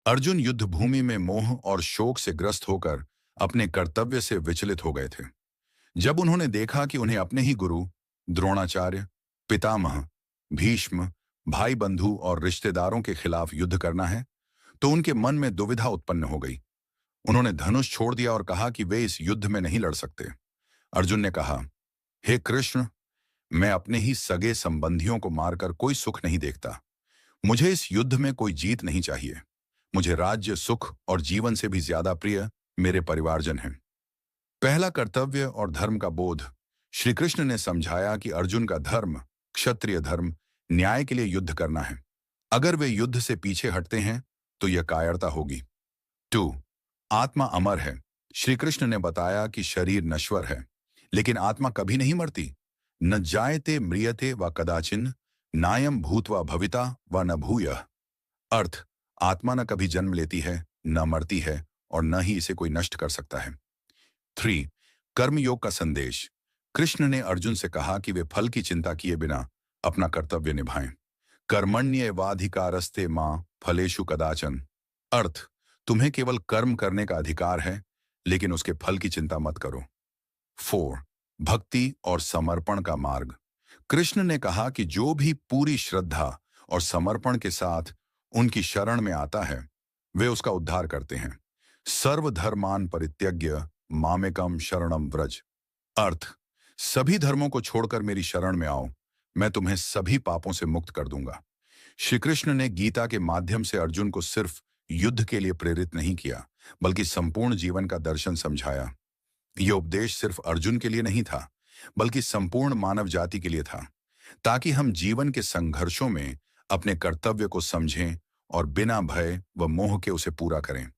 अर्जुन युद्ध भूमि में मोह और शोक से ग्रस्त होकर अपने कर्तव्य से विचलित हो गए थे। जब उन्होंने देखा कि उन्हें अपने ही गुरु, द्रोणाचार्य, पितामह, भीष्म, भाई बंधु और रिश्तेदारों के खिलाफ युद्ध करना है, तो उनके मन में दुविधा उत्पन्न हो गई। उन्होंने धनुष छोड़ दिया और कहा कि वे इस युद्ध में नहीं लड़ सकते। अर्जुन ने कहा, हे कृष्ण, मैं अपने ही सगे संबंधियों को मारकर कोई सुख नहीं देखता। मुझे इस युद्ध में कोई जीत नहीं चाहिए। मुझे राज्य, सुख और जीवन से भी ज्यादा प्रिय मेरे परिवारजन हैं। पहला कर्तव्य और धर्म का बोध। श्री कृष्ण ने समझाया कि अर्जुन का धर्म, क्षत्रिय धर्म, न्याय के लिए युद्ध करना है। अगर वे युद्ध से पीछे हटते हैं तो यह कायरता होगी। 2. आत्मा अमर है। श्री कृष्ण ने बताया कि शरीर नश्वर है, लेकिन आत्मा कभी नहीं मरती। न जायते म्रियते व कदाचिन, नायम भूत्वा भविता व न भूयः। अर्थ, आत्मा न कभी जन्म लेती है, न मरती है और न ही इसे कोई नष्ट कर सकता है। 3. कर्मयोग का संदेश। कृष्ण ने अर्जुन से कहा कि वे फल की चिंता किए बिना अपना कर्तव्य निभाएं। कर्मण्येवाधिकारस्ते मां फलेषु कदाचन। अर्थ, तुम्हें केवल कर्म करने का अधिकार है, लेकिन उसके फल की चिंता मत करो। 4. भक्ति और समर्पण का मार्ग। कृष्ण ने कहा कि जो भी पूरी श्रद्धा और समर्पण के साथ उनकी शरण में आता है, वे उसका उद्धार करते हैं। सर्वधर्मान परित्यज्य मामेकम शरणम व्रज। अर्थ, सभी धर्मों को छोड़कर मेरी शरण में आओ, मैं तुम्हें सभी पापों से मुक्त कर दूंगा। श्री कृष्ण ने गीता के माध्यम से अर्जुन को सिर्फ युद्ध के लिए प्रेरित नहीं किया, बल्कि संपूर्ण जीवन का दर्शन समझाया। यह उपदेश सिर्फ अर्जुन के लिए नहीं था, बल्कि संपूर्ण मानव जाति के लिए था, ताकि हम जीवन के संघर्षों में अपने कर्तव्य को समझें और बिना भय व मोह के उसे पूरा करें।